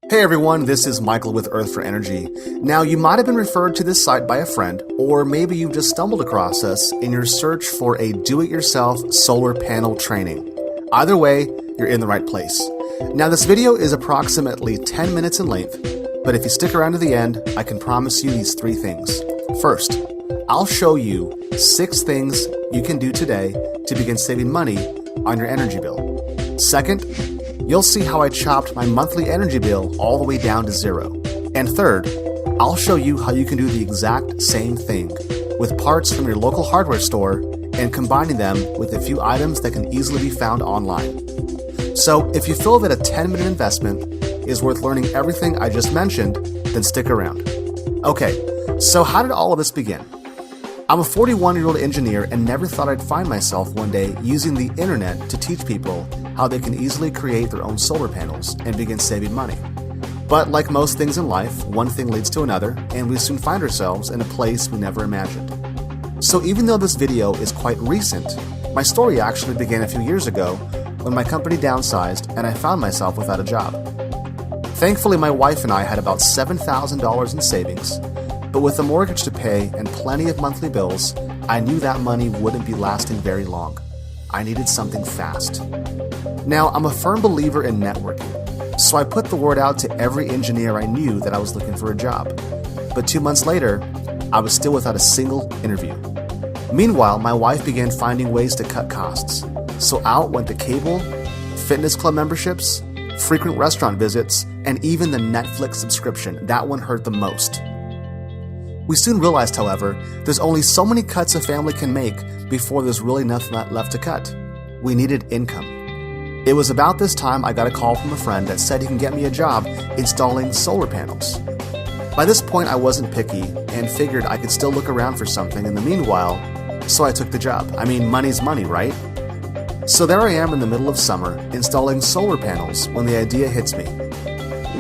Hey everyone, this is Michael with Earth4Energy. Now, you might have been referred to this site by a friend, or maybe you've just stumbled across us in your search for a do-it-yourself solar panel training. Either way, you're in the right place. Now, this video is approximately 10 minutes in length, but if you stick around to the end, I can promise you these 3 things. First, I'll show you 6 things you can do today to begin saving money on your energy bill. Second, you'll see how I chopped my monthly energy bill all the way down to 0. And third, I'll show you how you can do the exact same thing with parts from your local hardware store and combining them with a few items that can easily be found online. So if you feel that a 10-minute investment is worth learning everything I just mentioned, then stick around. Okay, so how did all of this begin? I'm a 41-year-old engineer and never thought I'd find myself one day using the internet to teach people how they can easily create their own solar panels and begin saving money. But like most things in life, one thing leads to another, and we soon find ourselves in a place we never imagined. So even though this video is quite recent, my story actually began a few years ago when my company downsized and I found myself without a job. Thankfully, my wife and I had about $7,000 in savings, but with a mortgage to pay and plenty of monthly bills, I knew that money wouldn't be lasting very long. I needed something fast. Now, I'm a firm believer in networking, so I put the word out to every engineer I knew that I was looking for a job. But 2 months later, I was still without a single interview. Meanwhile, my wife began finding ways to cut costs. So out went the cable, fitness club memberships, frequent restaurant visits, and even the Netflix subscription. That one hurt the most. We soon realized, however, there's only so many cuts a family can make before there's really nothing left to cut. We needed income. It was about this time I got a call from a friend that said he can get me a job installing solar panels. By this point, I wasn't picky and figured I could still look around for something in the meanwhile, so I took the job. I mean, money's money, right? So there I am in the middle of summer installing solar panels when the idea hits me.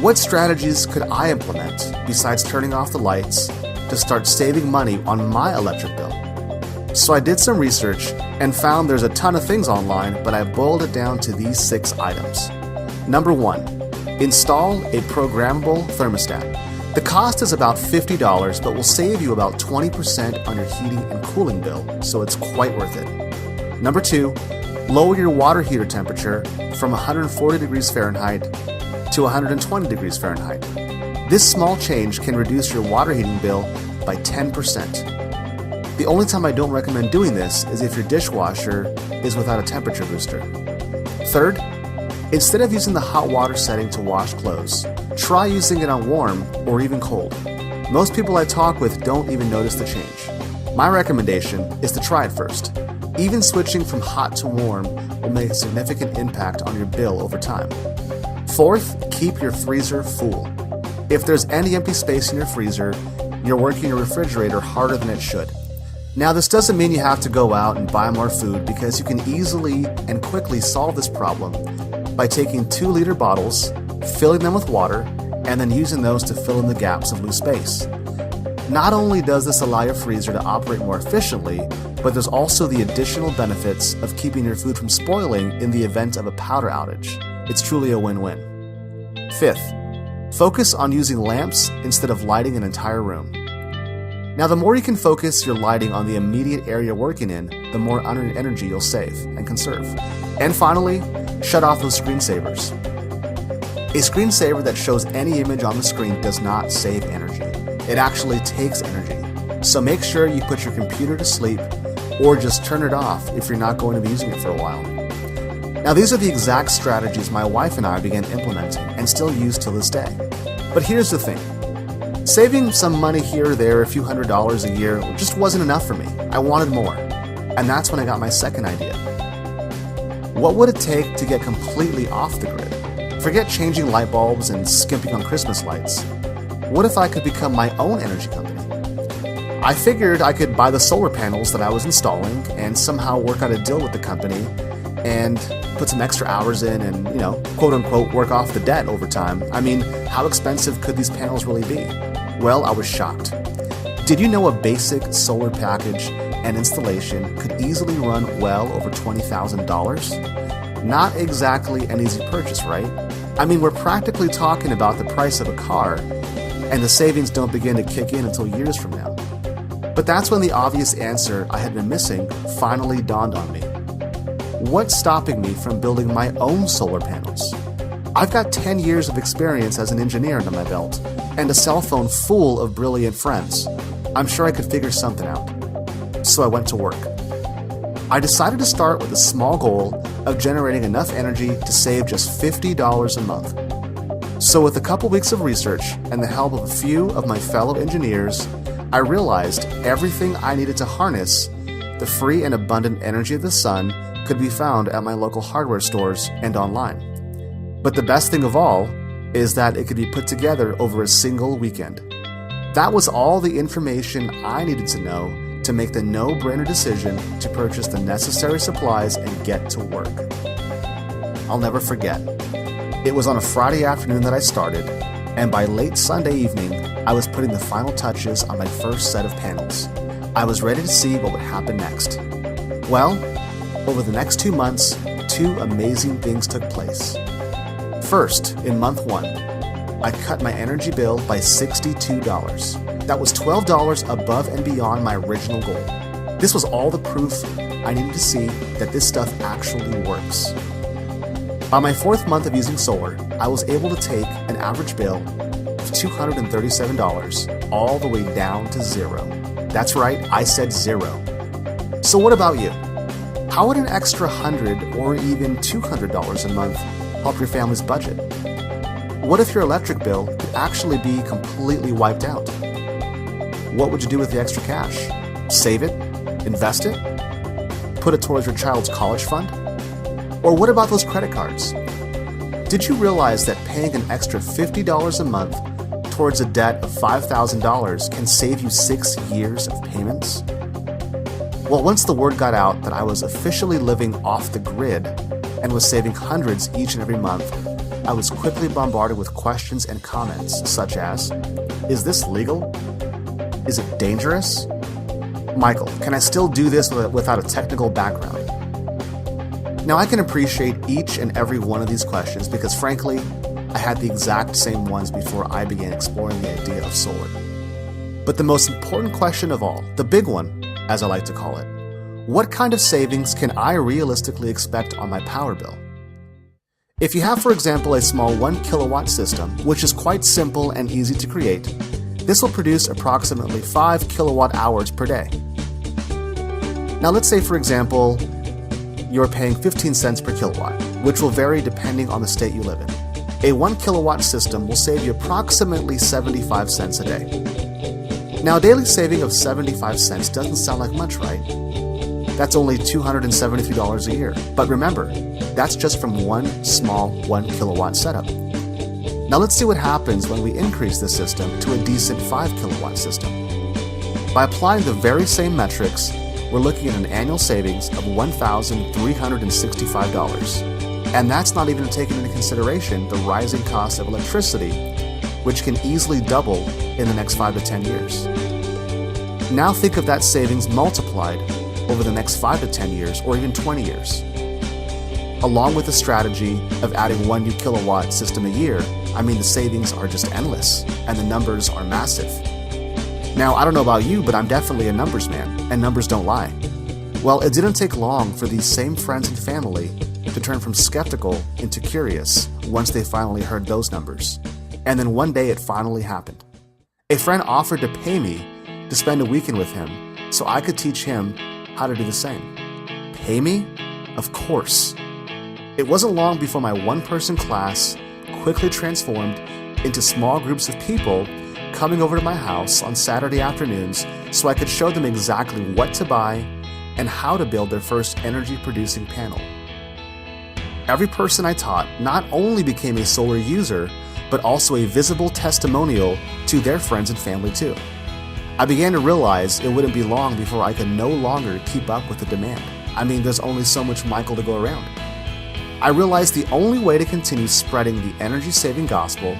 What strategies could I implement besides turning off the lights to start saving money on my electric bill? So I did some research and found there's a ton of things online, but I boiled it down to these 6 items. Number 1, install a programmable thermostat. The cost is about $50, but will save you about 20% on your heating and cooling bill, so it's quite worth it. Number 2, lower your water heater temperature from 140 degrees Fahrenheit to 120 degrees Fahrenheit. This small change can reduce your water heating bill by 10%. The only time I don't recommend doing this is if your dishwasher is without a temperature booster. Third, instead of using the hot water setting to wash clothes, try using it on warm or even cold. Most people I talk with don't even notice the change. My recommendation is to try it first. Even switching from hot to warm will make a significant impact on your bill over time. Fourth, keep your freezer full. If there's any empty space in your freezer, you're working your refrigerator harder than it should. Now, this doesn't mean you have to go out and buy more food, because you can easily and quickly solve this problem by taking 2-liter bottles, filling them with water, and then using those to fill in the gaps of loose space. Not only does this allow your freezer to operate more efficiently, but there's also the additional benefits of keeping your food from spoiling in the event of a power outage. It's truly a win-win. Fifth, focus on using lamps instead of lighting an entire room. Now, the more you can focus your lighting on the immediate area you're working in, the more energy you'll save and conserve. And finally, shut off those screensavers. A screensaver that shows any image on the screen does not save energy. It actually takes energy. So make sure you put your computer to sleep or just turn it off if you're not going to be using it for a while. Now, these are the exact strategies my wife and I began implementing and still use till this day. But here's the thing. Saving some money here or there, a few $100s a year, just wasn't enough for me. I wanted more. And that's when I got my second idea. What would it take to get completely off the grid? Forget changing light bulbs and skimping on Christmas lights. What if I could become my own energy company? I figured I could buy the solar panels that I was installing and somehow work out a deal with the company and put some extra hours in and, quote unquote, work off the debt over time. I mean, how expensive could these panels really be? Well, I was shocked. Did you know a basic solar package and installation could easily run well over $20,000? Not exactly an easy purchase, right? I mean, we're practically talking about the price of a car, and the savings don't begin to kick in until years from now. But that's when the obvious answer I had been missing finally dawned on me. What's stopping me from building my own solar panels? I've got 10 years of experience as an engineer under my belt, and a cell phone full of brilliant friends. I'm sure I could figure something out. So I went to work. I decided to start with a small goal of generating enough energy to save just $50 a month. So with a couple weeks of research and the help of a few of my fellow engineers, I realized everything I needed to harness the free and abundant energy of the sun could be found at my local hardware stores and online. But the best thing of all is that it could be put together over a single weekend. That was all the information I needed to know to make the no-brainer decision to purchase the necessary supplies and get to work. I'll never forget. It was on a Friday afternoon that I started, and by late Sunday evening, I was putting the final touches on my first set of panels. I was ready to see what would happen next. Well, over the next 2 months, 2 amazing things took place. First, in month 1, I cut my energy bill by $62. That was $12 above and beyond my original goal. This was all the proof I needed to see that this stuff actually works. By my 4th month of using solar, I was able to take an average bill of $237 all the way down to 0. That's right, I said 0. So what about you? How would an extra $100 or even $200 a month help your family's budget? What if your electric bill could actually be completely wiped out? What would you do with the extra cash? Save it? Invest it? Put it towards your child's college fund? Or what about those credit cards? Did you realize that paying an extra $50 a month towards a debt of $5,000 can save you 6 years of payments? Well, once the word got out that I was officially living off the grid and was saving hundreds each and every month, I was quickly bombarded with questions and comments such as, is this legal? Is it dangerous? Michael, can I still do this without a technical background? Now, I can appreciate each and every one of these questions because, frankly, I had the exact same ones before I began exploring the idea of solar. But the most important question of all, the big one, as I like to call it, what kind of savings can I realistically expect on my power bill? If you have, for example, a small 1 kilowatt system, which is quite simple and easy to create, this will produce approximately 5 kilowatt hours per day. Now let's say, for example, you're paying 15 cents per kilowatt, which will vary depending on the state you live in. A 1 kilowatt system will save you approximately 75 cents a day. Now, a daily saving of 75 cents doesn't sound like much, right? That's only $273 a year. But remember, that's just from one small 1 kilowatt setup. Now let's see what happens when we increase the system to a decent 5 kilowatt system. By applying the very same metrics, we're looking at an annual savings of $1,365. And that's not even taking into consideration the rising cost of electricity, which can easily double in the next 5 to 10 years. Now think of that savings multiplied over the next 5 to 10 years or even 20 years. Along with the strategy of adding 1 new kilowatt system a year, I mean the savings are just endless and the numbers are massive. Now, I don't know about you, but I'm definitely a numbers man, and numbers don't lie. Well, it didn't take long for these same friends and family to turn from skeptical into curious once they finally heard those numbers. And then one day it finally happened. A friend offered to pay me to spend a weekend with him so I could teach him how to do the same. Pay me? Of course. It wasn't long before my one-person class quickly transformed into small groups of people coming over to my house on Saturday afternoons so I could show them exactly what to buy and how to build their first energy-producing panel. Every person I taught not only became a solar user, but also a visible testimonial to their friends and family too. I began to realize it wouldn't be long before I could no longer keep up with the demand. I mean, there's only so much Michael to go around. I realized the only way to continue spreading the energy-saving gospel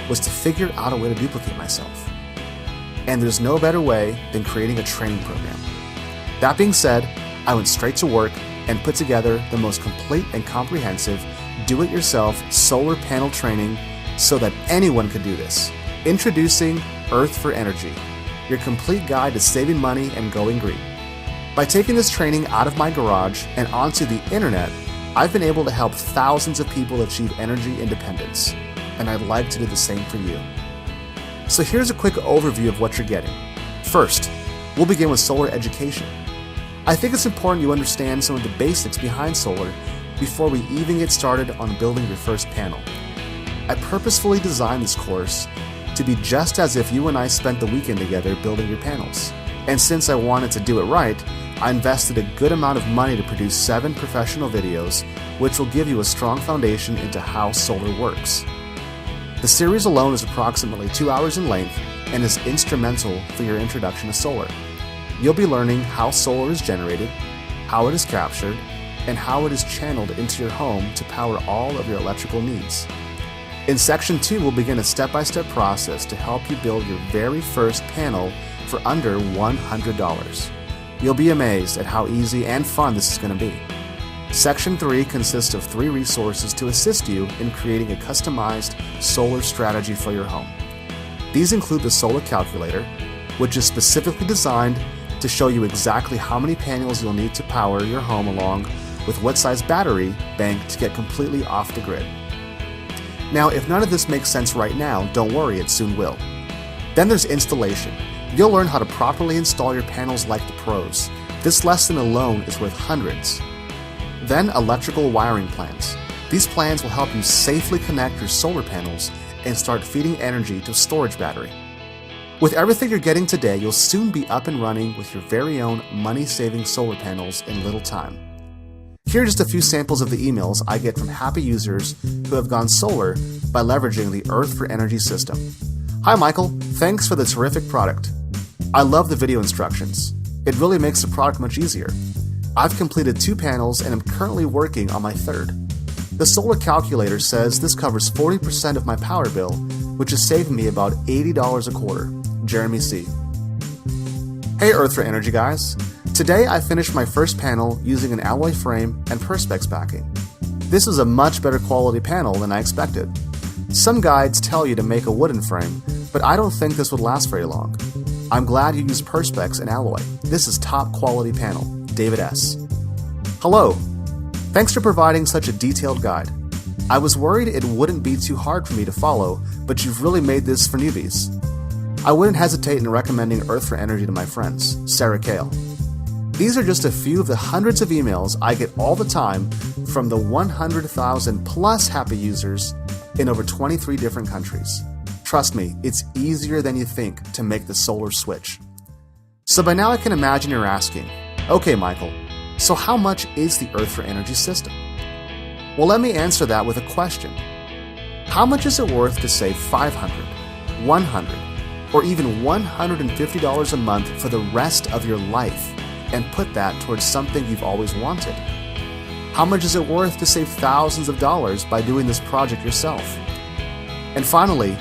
was to figure out a way to duplicate myself. And there's no better way than creating a training program. That being said, I went straight to work and put together the most complete and comprehensive do-it-yourself solar panel training so that anyone could do this. Introducing Earth4Energy, your complete guide to saving money and going green. By taking this training out of my garage and onto the internet, I've been able to help thousands of people achieve energy independence, and I'd like to do the same for you. So here's a quick overview of what you're getting. First, we'll begin with solar education. I think it's important you understand some of the basics behind solar before we even get started on building your first panel. I purposefully designed this course to be just as if you and I spent the weekend together building your panels. And since I wanted to do it right, I invested a good amount of money to produce 7 professional videos, which will give you a strong foundation into how solar works. The series alone is approximately 2 hours in length and is instrumental for your introduction to solar. You'll be learning how solar is generated, how it is captured, and how it is channeled into your home to power all of your electrical needs. In Section 2, we'll begin a step-by-step process to help you build your very first panel for under $100. You'll be amazed at how easy and fun this is going to be. Section 3 consists of 3 resources to assist you in creating a customized solar strategy for your home. These include the solar calculator, which is specifically designed to show you exactly how many panels you'll need to power your home along with what size battery bank to get completely off the grid. Now, if none of this makes sense right now, don't worry, it soon will. Then there's installation. You'll learn how to properly install your panels like the pros. This lesson alone is worth hundreds. Then electrical wiring plans. These plans will help you safely connect your solar panels and start feeding energy to a storage battery. With everything you're getting today, you'll soon be up and running with your very own money-saving solar panels in little time. Here are just a few samples of the emails I get from happy users who have gone solar by leveraging the Earth4Energy system. Hi Michael, thanks for the terrific product. I love the video instructions. It really makes the product much easier. I've completed 2 panels and am currently working on my 3rd. The solar calculator says this covers 40% of my power bill, which is saving me about $80 a quarter. Jeremy C. Hey Earth4Energy guys. Today I finished my first panel using an alloy frame and perspex backing. This is a much better quality panel than I expected. Some guides tell you to make a wooden frame, but I don't think this would last very long. I'm glad you used perspex and alloy. This is top quality panel. David S. Hello. Thanks for providing such a detailed guide. I was worried it wouldn't be too hard for me to follow, but you've really made this for newbies. I wouldn't hesitate in recommending Earth4Energy to my friends. Sarah Kale. These are just a few of the hundreds of emails I get all the time from the 100,000 plus happy users in over 23 different countries. Trust me, it's easier than you think to make the solar switch. So by now I can imagine you're asking, okay Michael, so how much is the Earth4Energy system? Well, let me answer that with a question. How much is it worth to save $500, $100, or even $150 a month for the rest of your life and put that towards something you've always wanted? How much is it worth to save thousands of dollars by doing this project yourself? And finally,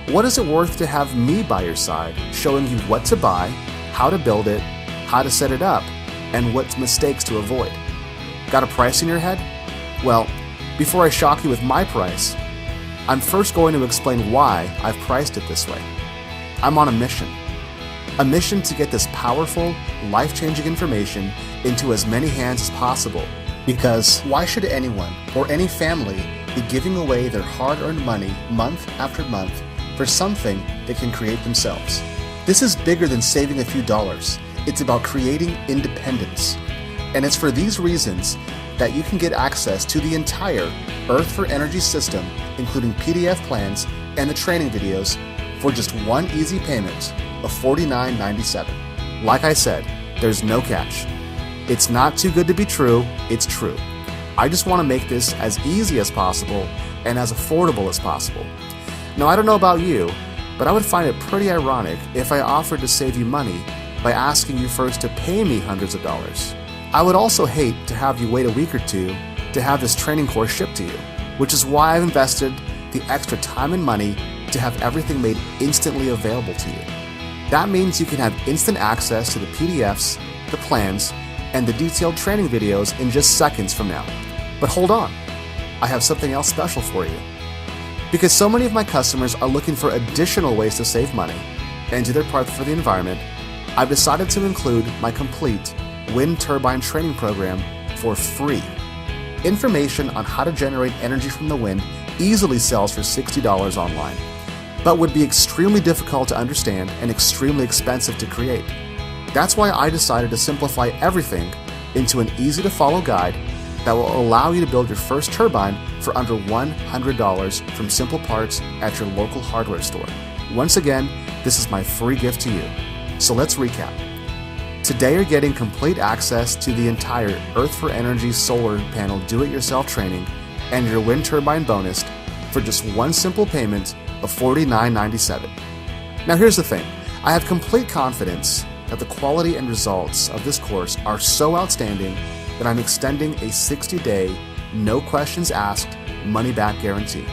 what is it worth to have me by your side, showing you what to buy, how to build it, how to set it up, and what mistakes to avoid? Got a price in your head? Well, before I shock you with my price, I'm first going to explain why I've priced it this way. I'm on a mission to get this powerful, life-changing information into as many hands as possible. Because why should anyone or any family be giving away their hard-earned money month after month for something they can create themselves? This is bigger than saving a few dollars. It's about creating independence. And it's for these reasons that you can get access to the entire Earth4Energy system, including PDF plans and the training videos, for just one easy payment of $49.97. Like I said, there's no catch. It's not too good to be true, it's true. I just want to make this as easy as possible and as affordable as possible. Now, I don't know about you, but I would find it pretty ironic if I offered to save you money by asking you first to pay me hundreds of dollars. I would also hate to have you wait a week or two to have this training course shipped to you, which is why I've invested the extra time and money to have everything made instantly available to you. That means you can have instant access to the PDFs, the plans, and the detailed training videos in just seconds from now. But hold on. I have something else special for you. Because so many of my customers are looking for additional ways to save money and do their part for the environment, I've decided to include my complete wind turbine training program for free. Information on how to generate energy from the wind easily sells for $60 online, but would be extremely difficult to understand and extremely expensive to create. That's why I decided to simplify everything into an easy-to-follow guide that will allow you to build your first turbine for under $100 from simple parts at your local hardware store. Once again, this is my free gift to you. So let's recap. Today you're getting complete access to the entire Earth4Energy solar panel do-it-yourself training and your wind turbine bonus for just one simple payment of $49.97. Now here's the thing, I have complete confidence that the quality and results of this course are so outstanding that I'm extending a 60-day, no questions asked, money-back guarantee.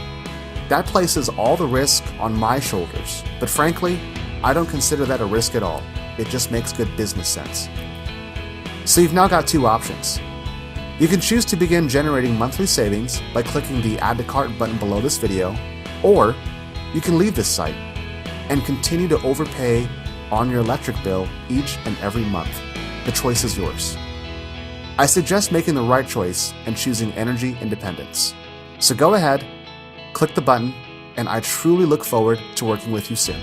That places all the risk on my shoulders, but frankly, I don't consider that a risk at all. It just makes good business sense. So you've now got two options. You can choose to begin generating monthly savings by clicking the Add to Cart button below this video, or you can leave this site and continue to overpay on your electric bill each and every month. The choice is yours. I suggest making the right choice and choosing energy independence. So go ahead, click the button, and I truly look forward to working with you soon.